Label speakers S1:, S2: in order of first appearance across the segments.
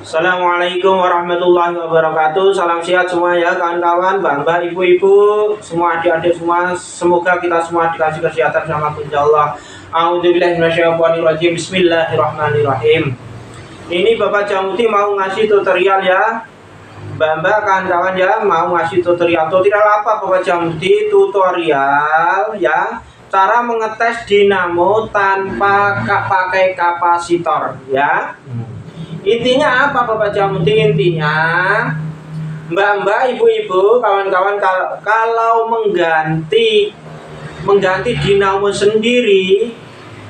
S1: Assalamualaikum warahmatullahi wabarakatuh. Salam sehat semua ya kawan-kawan, mbak-mbak, ibu-ibu, semua adik-adik semua. Semoga kita semua dikasih kesehatan sama Gusti Allah. A'udzubillahi minasyaitonirrajim. Bismillahirrahmanirrahim. Ini Bapak Jamuti mau ngasih tutorial ya, mbak-mbak, kawan-kawan ya, mau ngasih tutorial. Tutorial apa Bapak Jamuti? Tutorial ya, cara mengetes dinamo tanpa pakai kapasitor ya. Intinya apa Bapak Jamuti? Intinya mbak-mbak, ibu-ibu, kawan-kawan, kalau mengganti dinamo sendiri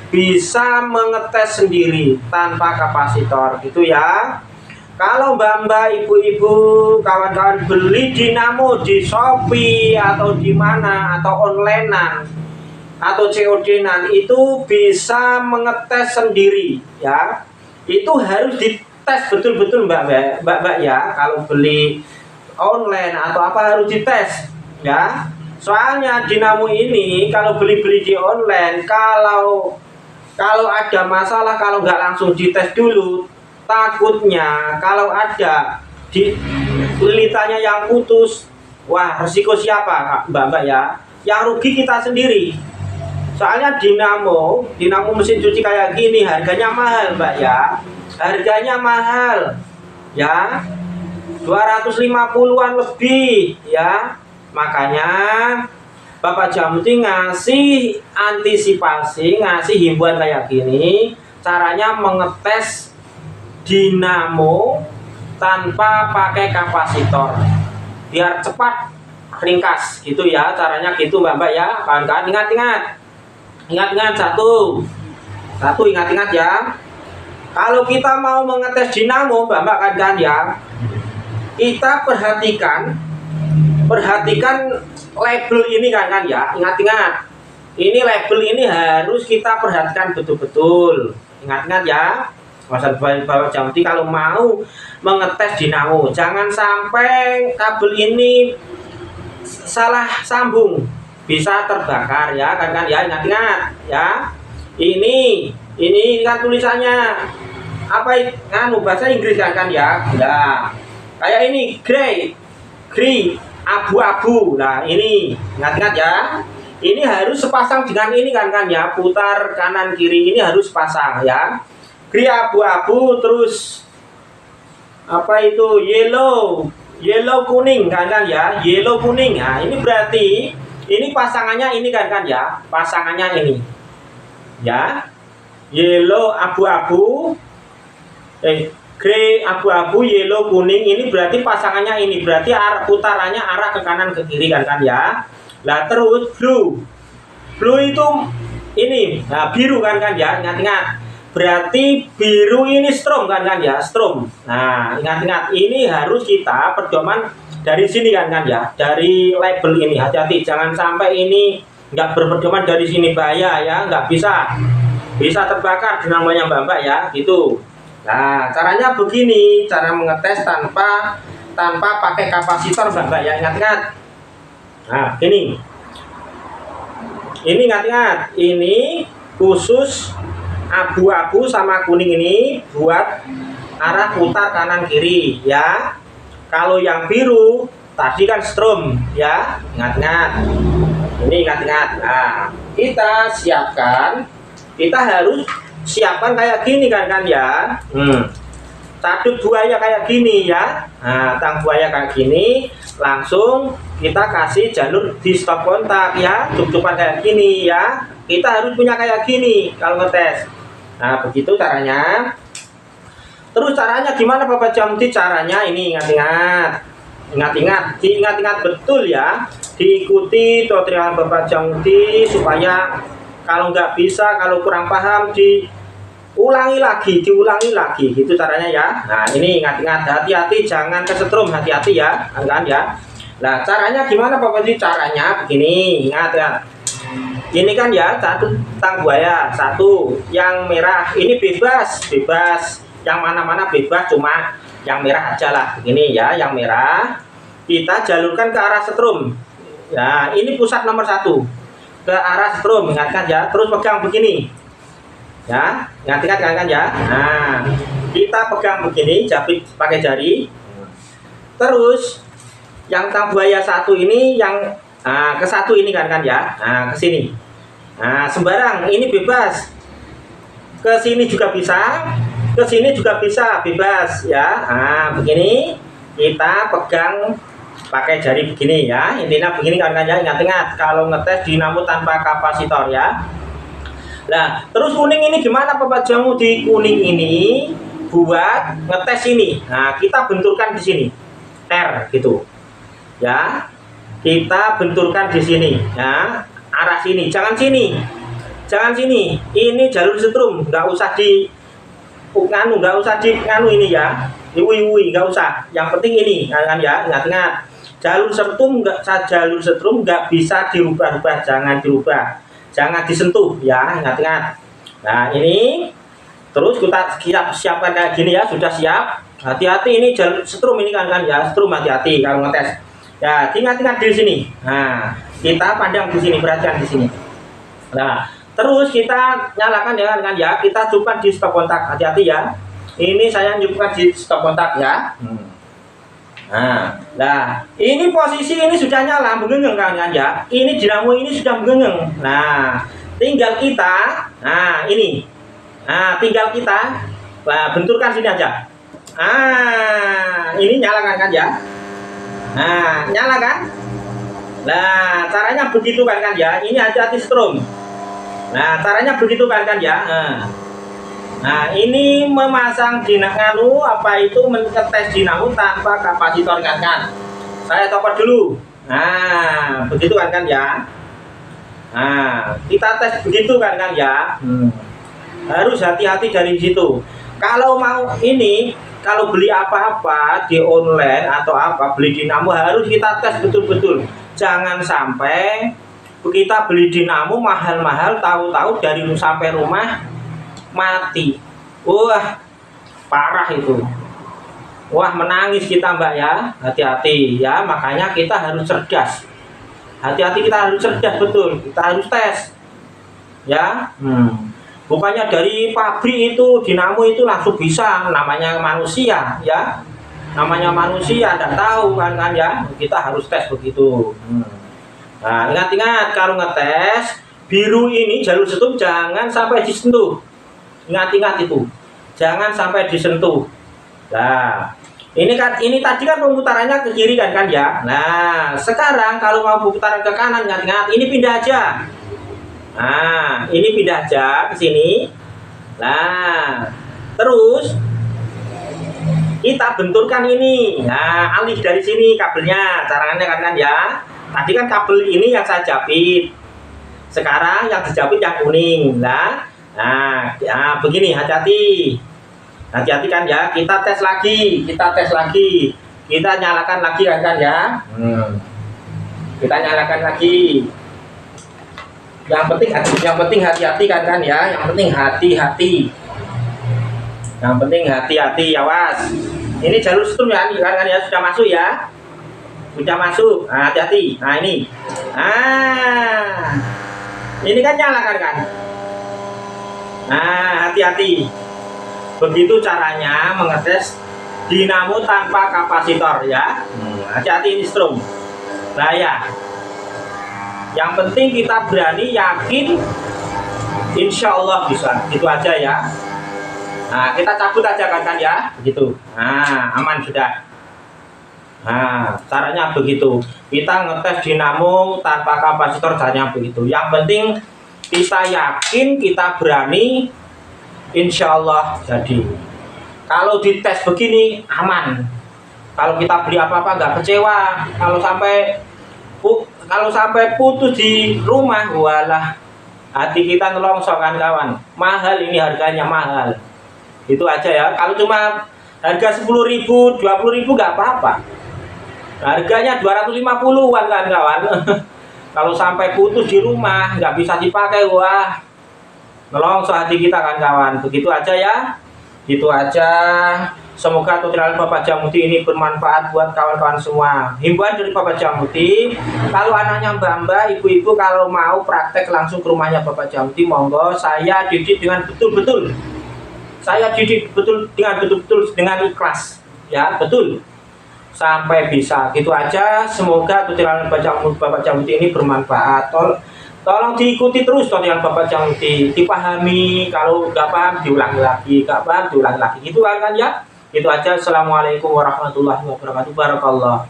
S1: bisa mengetes sendiri tanpa kapasitor gitu ya. Kalau mbak-mbak, ibu-ibu, kawan-kawan beli dinamo di Shopee atau di mana atau onlinean atau COD-nan itu bisa mengetes sendiri ya. Itu harus dites betul-betul mbak ya. Kalau beli online atau apa harus dites ya. Soalnya dinamo ini kalau beli di online, kalau ada masalah, kalau nggak langsung dites dulu, takutnya kalau ada di lilitannya yang putus, wah resiko siapa mbak ya? Yang rugi kita sendiri. Soalnya dinamo mesin cuci kayak gini harganya mahal mbak ya, harganya mahal ya, 250-an lebih ya. Makanya Bapak Jamuti ngasih antisipasi, ngasih himbauan kayak gini, caranya mengetes dinamo tanpa pakai kapasitor biar cepat, ringkas gitu ya, caranya gitu mbak ya. Kawan-kawan ingat satu ingat ya. Kalau kita mau mengetes dinamo mbak kan ya, kita perhatikan label ini kan ya. Ingat ini label ini harus kita perhatikan betul-betul. Ingat ya, Bapak Jamuti kalau mau mengetes dinamo jangan sampai kabel ini salah sambung, bisa terbakar ya kan ya. Ingat ya. Ini kan tulisannya apa bahasa Inggris kan ya. Nah, kayak ini gray abu-abu. Nah, ini ingat ya. Ini harus sepasang dengan ini kan ya, putar kanan kiri ini harus pasang ya. Gray abu-abu, terus apa itu yellow kuning kan ya, yellow kuning. Nah, ini berarti ini pasangannya ini kan ya, pasangannya ini ya, yellow abu-abu, gray abu-abu, yellow kuning. Ini berarti pasangannya ini, berarti putarannya arah ke kanan ke kiri kan ya. Lah terus blue itu ini, nah biru kan ya. Ingat berarti biru ini strom kan ya, strom. Nah ingat ini harus kita pedoman dari sini kan ya, dari label ini. Hati-hati jangan sampai ini nggak berpedoman dari sini, bahaya ya, nggak bisa terbakar dinamonya mbak ya gitu. Nah caranya begini, cara mengetes tanpa pakai kapasitor mbak ya. Ingat. Nah ini ingat ini khusus abu-abu sama kuning ini buat arah putar kanan kiri ya. Kalau yang biru tadi kan strom ya. Ingat ini ingat. Nah kita harus siapkan kayak gini kan ya. Taduk buaya kayak gini ya. Nah tang buaya kayak gini, langsung kita kasih jalur di stop kontak ya, cup-cupan kayak gini ya. Kita harus punya kayak gini kalau ngetes. Nah begitu caranya. Terus caranya gimana Bapak Jamuti? Caranya ini ingat betul ya, diikuti tutorial Bapak Jamuti supaya kalau nggak bisa, kalau kurang paham diulangi lagi gitu caranya ya. Nah ini ingat hati-hati jangan kesetrum, hati-hati ya kan ya. Nah caranya gimana Bapak Jamuti? Caranya begini, ingat ya. Ini kan ya, satu tang buaya, satu yang merah ini bebas, yang mana-mana bebas, cuma yang merah aja lah. Begini ya, yang merah kita jalurkan ke arah setrum ya. Ini pusat nomor 1 ke arah setrum, ingatkan ya. Terus pegang begini ya, ingat kan ya. Nah kita pegang begini, jepit pakai jari. Terus yang buaya satu ini yang ke satu ini kan ya, ke sini. Nah, sembarang ini bebas. Ke sini juga bisa, ke sini juga bisa, bebas ya. Nah, begini kita pegang pakai jari begini ya. Intinya begini kan ya, ingat-ingat kalau ngetes dinamo tanpa kapasitor ya. Nah, terus kuning ini gimana Bapak Jamu? Di kuning ini buat ngetes ini. Nah, kita benturkan di sini. R gitu. Ya. Kita benturkan di sini ya. Arah sini, jangan sini. Jangan sini. Ini jalur setrum, nggak usah di nggak usah di ini ya. Iwi nggak usah. Yang penting ini kan ya, ingat-ingat. Jalur setrum nggak bisa dirubah-rubah, jangan dirubah. Jangan disentuh ya, ingat-ingat. Nah, ini terus kita siapkan kayak gini ya, sudah siap. Hati-hati ini jalur setrum ini kan ya, setrum hati-hati kalau ngetes. Ya, ingat-ingat di sini. Nah, kita pandang di sini, perhatian di sini. Nah, terus kita nyalakan ya kan ya, kita cukupkan di stop kontak, hati-hati ya. Ini saya cukupkan di stop kontak ya. Nah, ini posisi ini sudah nyala, menggengeng kan ya. Ini dinamo ini sudah menggengeng. Nah, tinggal kita, ini, tinggal kita, benturkan sini aja. Ini nyalakan kan ya. Nah, nyala kan? Nah, caranya begitu kan ya. Ini hati-hati strum. Nah, caranya begitu kan ya. Nah, ini memasang dinamo mengetes dinamo tanpa kapasitor kan. Saya copot dulu. Nah, begitu kan ya. Nah, kita tes begitu kan ya. Harus hati-hati dari situ. Kalau mau ini, kalau beli apa-apa di online atau beli dinamo harus kita tes betul-betul. Jangan sampai kita beli dinamo mahal-mahal, tahu-tahu dari sampai rumah mati. Wah, parah itu. Wah, menangis kita Mbak ya. Hati-hati ya, makanya kita harus cerdas. Hati-hati, kita harus cerdas betul. Kita harus tes. Ya. Bukannya dari pabrik itu dinamo itu langsung bisa, namanya manusia ya. Namanya manusia enggak tahu kan ya. Kita harus tes begitu. Nah, ingat-ingat kalau ngetes biru ini jalur setrum jangan sampai disentuh. Ingat-ingat itu. Jangan sampai disentuh. Nah, ini tadi kan pemutarannya ke kiri kan ya. Nah, sekarang kalau mau pemutaran ke kanan, ingat-ingat ini pindah aja. Nah, ini pindah aja ke sini. Nah, terus kita benturkan ini. Nah, alih dari sini kabelnya. Caranya kan ya. Tadi kan kabel ini yang saya japit. Sekarang yang dijapit yang kuning. Nah, ya begini, hati-hati. Hati-hati kan ya. Kita tes lagi. Kita nyalakan lagi kan ya. Kita nyalakan lagi. Yang penting hati-hati kan ya. Yang penting hati-hati. Awas. Ini jalur setrum ya, kan ya, sudah masuk ya. Sudah masuk. Nah, hati-hati. Nah, ini. Ini kan nyala kan. Nah, hati-hati. Begitu caranya mengetes dinamo tanpa kapasitor ya. Hati-hati ini strum. Nah ya. Yang penting kita berani, yakin, insya Allah bisa. Gitu aja ya. Nah, kita cabut aja kan ya, begitu. Nah, aman sudah. Nah, caranya begitu. Kita ngetes dinamo tanpa kapasitor, caranya begitu. Yang penting kita yakin, kita berani, insya Allah jadi. Kalau dites begini aman. Kalau kita beli apa-apa nggak kecewa. Kalau sampai putus di rumah, walah, hati kita nelongso kan kawan. Mahal ini, harganya mahal. Itu aja ya. Kalau cuma harga 10.000, 20.000 nggak apa-apa. Harganya 250-an kan kawan. Kalau sampai putus di rumah nggak bisa dipakai, wah, nelongso hati kita kan kawan. Begitu aja ya. Gitu aja. Semoga tutorial Bapak Jamuti ini bermanfaat buat kawan-kawan semua. Himbauan dari Bapak Jamuti, kalau anaknya mbak-mbak, ibu-ibu kalau mau praktek langsung ke rumahnya Bapak Jamuti, monggo, saya didik dengan betul-betul. saya didik betul dengan ikhlas, ya betul, sampai bisa. Gitu aja, semoga tutorial Bapak Jamuti ini bermanfaat. Tolong diikuti terus tutorial Bapak Jamuti, dipahami. Kalau nggak paham diulangi lagi, nggak paham diulangi lagi. Gitu kan ya. Itu aja. Assalamualaikum warahmatullahi wabarakatuh. Barakallah.